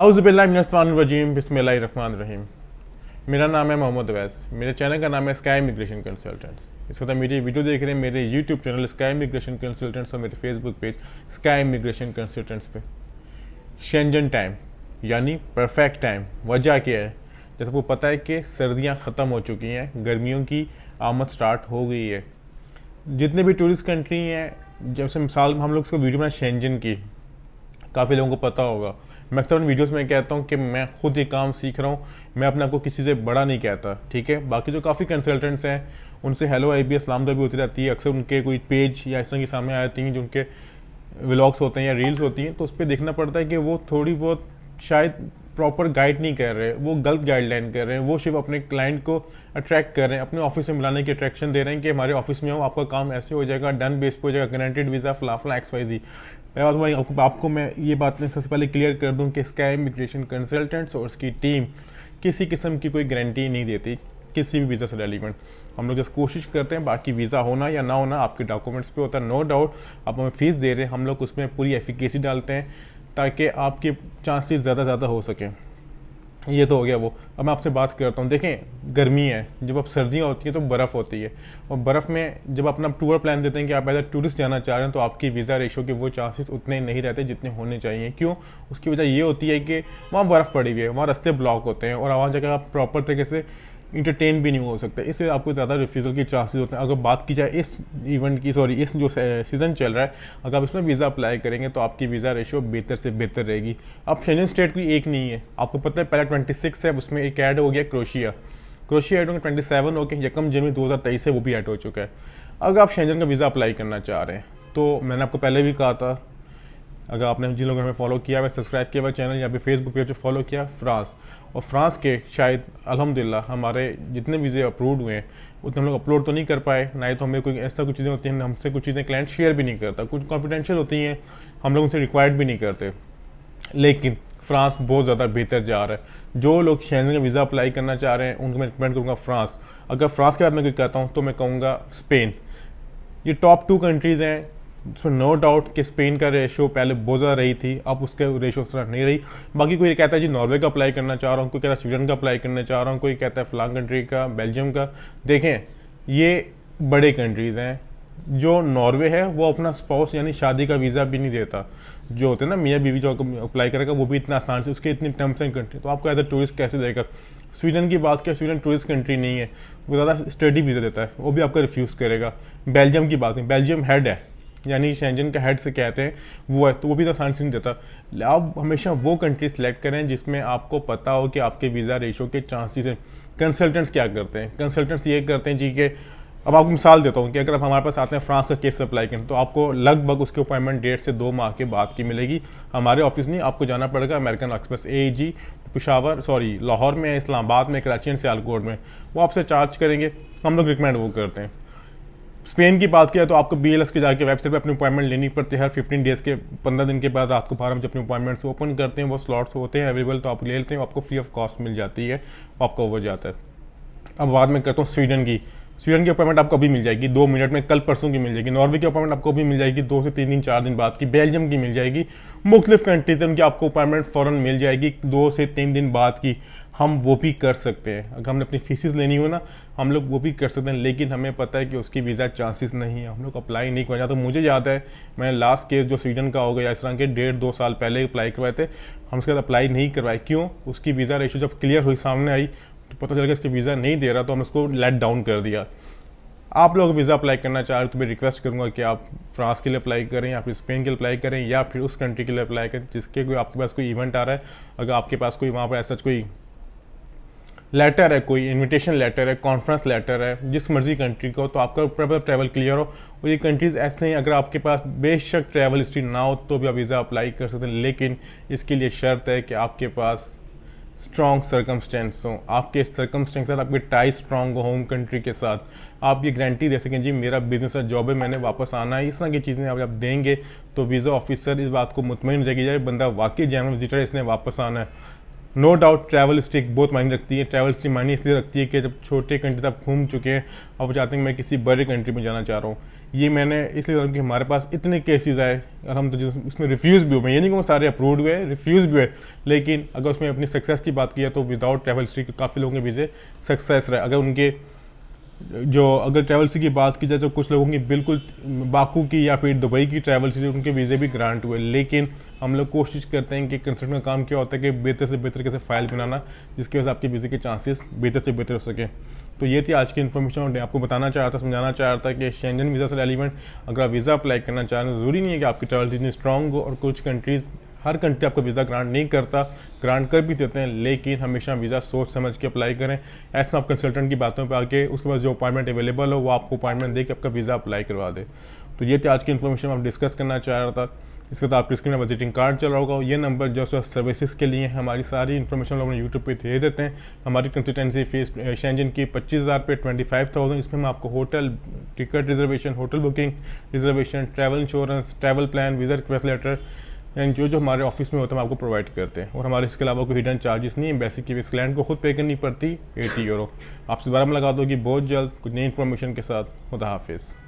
औज़ुबिल्लाहिमिनश्शैतानिर्रजीम बिस्मिल्लाहिर्रहमानिर्रहीम। मेरा नाम है मोहम्मद अवैस। मेरे चैनल का नाम है स्काई इमिग्रेशन कंसल्टेंट्स। इस वक्त मेरी वीडियो देख रहे हैं मेरे YouTube channel sky immigration consultants और मेरे Facebook page sky immigration consultants पे। शेंजन टाइम यानी परफेक्ट टाइम, वजह क्या है? जैसे आपको पता है कि सर्दियाँ ख़त्म हो चुकी हैं, गर्मियों की आमद स्टार्ट हो गई है। जितने भी टूरिस्ट कंट्री हैं, जैसे मिसाल हम लोग इसको वीडियो में शेंजन की, काफ़ी लोगों को पता होगा। मैं अक्सर वीडियोस में कहता हूँ कि मैं खुद ये काम सीख रहा हूँ, मैं अपने आप को किसी से बड़ा नहीं कहता, ठीक है। बाकी जो काफ़ी कंसल्टेंट्स हैं उनसे हेलो IBS सलाम भी होती रहती है, अक्सर उनके कोई पेज या इस तरह के सामने आ जाती हैं जो उनके व्लॉग्स होते हैं या रील्स होती हैं, तो उस पर देखना पड़ता है कि वो थोड़ी बहुत शायद प्रॉपर गाइड नहीं कर रहे, वो गलत गाइडलाइन कर रहे हैं, वो सिर्फ अपने क्लाइंट को अट्रैक्ट कर रहे हैं, अपने ऑफिस में मिलाने की अट्रैक्शन दे रहे हैं कि हमारे ऑफिस में हो, आपका काम ऐसे हो जाएगा, डन बेस पे हो जाएगा, गारंटेड वीज़ा फलाफला XYZ। मैं आपको मैं ये बात सबसे पहले क्लियर कर दूं कि स्काई इमिग्रेशन कंसल्टेंट्स और उसकी टीम किसी किस्म की कोई गारंटी नहीं देती किसी भी वीज़ा से रेलिवेंट। हम लोग जैसे कोशिश करते हैं, बाकी वीज़ा होना या ना होना आपके डॉक्यूमेंट्स पे होता है। नो डाउट आप हमें फ़ीस दे रहे हैं, हम लोग उसमें पूरी एफिकेसी डालते हैं ताकि आपके चांसेस ज़्यादा हो सकें। ये तो हो गया वो। अब मैं आपसे बात करता हूँ। देखें, गर्मी है, जब अब सर्दियाँ होती हैं तो बर्फ़ होती है, और बर्फ़ में जब अपना टूर प्लान देते हैं कि आप एज ए टूरिस्ट जाना चाह रहे हैं, तो आपकी वीज़ा रेशो के वो चांसेस उतने नहीं रहते जितने होने चाहिए। क्यों? उसकी वजह ये होती है कि वहाँ बर्फ़ पड़ी हुई है, वहाँ रास्ते ब्लॉक होते हैं, और वहाँ जगह आप प्रॉपर तरीके से इंटरटेन भी नहीं हो सकते, इससे आपको ज़्यादा रिफ्यूज़ल के चांसेस होते हैं। अगर बात की जाए इस इवेंट की, इस जो सीज़न चल रहा है, अगर आप इसमें वीज़ा अप्लाई करेंगे तो आपकी वीज़ा रेशियो बेहतर से बेहतर रहेगी। अब शेंजन स्टेट कोई एक नहीं है, आपको पता है पहले 26 है, उसमें एक ऐड हो गया क्रोशिया ऐड हो गया 27 हो गया, 1 जनवरी 2023 से वो भी ऐड हो चुका है। अगर आप शेंजन का वीज़ा अप्लाई करना चाह रहे हैं तो मैंने आपको पहले भी कहा था, अगर आपने जिन लोगों ने फॉलो किया हुआ, सब्सक्राइब किया हुआ चैनल या फिर फेसबुक पेज पर फॉलो किया, फ्रांस, और फ्रांस के शायद अल्हम्दुलिल्लाह हमारे जितने वीज़े अप्रूव हुए हैं उतने हम लोग अपलोड तो नहीं कर पाए, ना ही तो हमें कोई ऐसा कुछ चीज़ें होती हैं, हमसे कुछ चीज़ें क्लाइंट शेयर भी नहीं करता, कुछ कॉन्फिडेंशियल होती हैं, हम लोग उनसे रिक्वायर्ड भी नहीं करते। लेकिन फ्रांस बहुत ज़्यादा बेहतर जा रहा है। जो लोग शेंजन का वीज़ा अप्लाई करना चाह रहे हैं उनको मैं रिकमेंड करूँगा फ्रांस। अगर फ्रांस के बाद मैं कोई कहता हूँ तो मैं कहूँगा स्पेन। ये टॉप 2 कंट्रीज़ हैं, उसमें नो डाउट कि स्पेन का रेशो पहले बहुत ज़्यादा रही थी, अब उसके रेशो उस तरह नहीं रही। बाकी कोई कहता है जी नॉर्वे का अप्लाई करना चाह रहा हूँ, कोई कहता है स्वीडन का अप्लाई करना चाह रहा हूँ, कोई कहता है फलां कंट्री का, बेल्जियम का। देखें, ये बड़े कंट्रीज़ हैं। जो नॉर्वे है वो अपना स्पाउस यानी शादी का वीज़ा भी नहीं देता, जो होते हैं ना मियाँ बीवी जो अप्लाई करेगा वो भी इतना आसान से, उसके इतनी टर्म्स एंड कंट्री, तो आपको एज ए टूरिस्ट कैसे देगा। स्वीडन की बात करें, स्वीडन टूरिस्ट कंट्री नहीं है, वो ज़्यादा स्टडी वीज़ा देता है, वो भी आपका रिफ्यूज़ करेगा। बेल्जियम की बात करें, बेल्जियम हेड है, यानी शेंजन का हेड से कहते हैं वो है, तो वो भी तो आसान से नहीं देता। आप हमेशा वो कंट्री सेलेक्ट करें जिसमें आपको पता हो कि आपके वीज़ा रेशो के चांसेस हैं। कंसल्टेंट्स क्या करते हैं? कंसल्टेंट्स ये करते हैं जी के, अब आपको मिसाल देता हूँ कि अगर आप हमारे पास आते हैं फ्रांस का केस अप्लाई करें तो आपको लगभग उसकी अपॉइंटमेंट डेट से 2 माह के बाद की मिलेगी। हमारे ऑफिस नहीं, आपको जाना पड़ेगा अमेरिकन एक्सप्रेस AEG लाहौर में, इस्लामाबाद में, कराची एंड सियालकोट में, वो आपसे चार्ज करेंगे, हम लोग रिकमेंड वो करते हैं। स्पेन की बात किया तो आपको BLS के जाके वेबसाइट पे अपनी अपॉइंटमेंट लेनी पड़ती है, हर 15 डेज़ के 15 दिन के बाद रात को 12 बजे अपनी अपॉइंटमेंट्स ओपन करते हैं, वो स्लॉट्स होते हैं अवेलेबल, तो आप ले लेते हैं, आपको फ्री ऑफ कॉस्ट मिल जाती है, आपका हो जाता है। अब बाद में करता हूँ स्वीडन की अपॉइंटमेंट आपको अभी मिल जाएगी 2 मिनट में, कल परसों की मिल जाएगी। नॉर्वे की अपॉइंटमेंट आपको भी मिल जाएगी 2 से 3 दिन 4 दिन बाद की। बेल्जियम की मिल जाएगी। मुख्तलिफ कंट्रीज उनकी आपको अपॉइंटमेंट फ़ौरन मिल जाएगी 2 से 3 दिन बाद की। हम वो भी कर सकते हैं, अगर हमने अपनी फीसिस लेनी हो ना, हम लोग वो भी कर सकते हैं, लेकिन हमें पता है कि उसकी वीज़ा चांसेस नहीं है, हम लोग अप्लाई नहीं करना। तो मुझे याद है मैंने लास्ट केस जो स्वीडन का हो गया इस तरह के 1.5-2 साल पहले अप्लाई करवाए थे, हम उसके बाद अप्लाई नहीं करवाए। क्यों? उसकी वीज़ा रेशो जब क्लियर हुई, सामने आई, तो पता चल गया इसके वीज़ा नहीं दे रहा, तो हम उसको लेट डाउन कर दिया। आप लोग वीज़ा अप्लाई करना चाह रहे हो तो मैं रिक्वेस्ट करूंगा कि आप फ्रांस के लिए अप्लाई करें, या फिर स्पेन के लिए अप्लाई करें, या फिर उस कंट्री के लिए अप्लाई करें जिसके कोई आपके पास कोई इवेंट आ रहा है। अगर आपके पास कोई वहाँ पर ऐसा कोई लेटर है, कोई इनविटेशन लेटर है, कॉन्फ्रेंस लेटर है, जिस मर्जी कंट्री का हो, तो आपका प्रॉपर ट्रैवल क्लियर हो। और ये कंट्रीज़ ऐसे हैं, अगर आपके पास बेशक ट्रैवल हिस्ट्री ना हो तो भी आप वीज़ा अप्लाई कर सकते हैं, लेकिन इसके लिए शर्त है कि आपके पास स्ट्रॉन्ग सर्कमस्टेंस हो, आपके सर्कमस्टेंस के साथ आपके टाई स्ट्रॉन्ग हो होम कंट्री के साथ, आप ये गारंटी दे सकें जी मेरा बिजनेस है, जॉब है, मैंने वापस आना है, इस तरह की चीज़ें आप देंगे तो वीज़ा ऑफिसर इस बात को मुतमईन हो जाएगी, बंदा वाकई जेन्युइन विजिटर है, इसने वापस आना है। नो डाउट ट्रैवल हिस्ट्री बहुत मायने रखती है। ट्रैवल हिस्ट्री मायने इसलिए रखती है कि जब छोटे कंट्रीज आप घूम चुके हैं, अब चाहते हैं मैं किसी बड़े कंट्री में जाना चाह रहा हूँ, ये मैंने इसलिए कहा कि हमारे पास इतने केसेस आए और हम तो जो उसमें रिफ्यूज़ भी हुए, ये नहीं कहूँ सारे अप्रूव्ड हुए, रिफ्यूज़ भी हुए, लेकिन अगर उसमें अपनी सक्सेस की बात की तो विदाउट ट्रैवल हिस्ट्री के काफ़ी लोगों के वीज़े सक्सेस रहे। अगर उनके अगर ट्रैवल हिस्ट्री की बात की जाए तो कुछ लोगों की बिल्कुल बाकू की या फिर दुबई की ट्रैवल हिस्ट्री, उनके वीज़े भी ग्रांट हुए। लेकिन हम लोग कोशिश करते हैं कि कंसल्टेंट का काम क्या होता है कि बेहतर से बेहतर कैसे फाइल बनाना, जिसकी वजह से आपके वीज़े के चांसेस बेहतर से बेहतर हो सके। तो ये थी आज की इन्फॉर्मेशन, और आपको बताना चाह रहा था, समझाना चाह रहा था कि शेंजन वीज़ा से रेलिवेंट अगर आप वीज़ा अप्लाई करना चाह रहे हैं, ज़रूरी नहीं है कि आपकी ट्रैवल इतनी स्ट्रॉन्ग हो, और कुछ कंट्रीज़, हर कंट्री आपको वीज़ा ग्रांट नहीं करता, ग्रांट कर भी देते हैं, लेकिन हमेशा वीज़ा सोच समझ के अप्लाई करें। ऐसा आप कंसल्टेंट की बातों पे आके उसके पास जो अपॉइंटमेंट अवेलेबल हो वो आपको अपॉइंटमेंट दे के आपका वीज़ा अप्लाई करवा दे। तो ये थी आज की इन्फॉर्मेशन आप डिस्कस करना चाह रहा था। इसके बाद आपकी स्क्रीन में विजिटिंग कार्ड चल रहा होगा, ये नंबर जो सर्विसेज के लिए हमारी सारी इन्फॉर्मेशन लोग यूट्यूब पे दे देते हैं। हमारी कंसल्टेंसी फीस शेंजन की 25,000 पे 25,000, इसमें हम आपको hotel ticket reservation, hotel booking reservation, travel insurance, travel plan, visa request letter and जो हमारे ऑफिस में होता है हम आपको प्रोवाइड करते हैं। और हमारे इसके अलावा कोई हिडन चार्जेस नहीं है, बेसिक की फीस क्लाइंट को खुद पे करनी पड़ती 80 यूरो। आपसे दोबारा मुलाकात होगी बहुत जल्द कुछ नई इन्फॉर्मेशन के साथ। खुदा हाफिज़।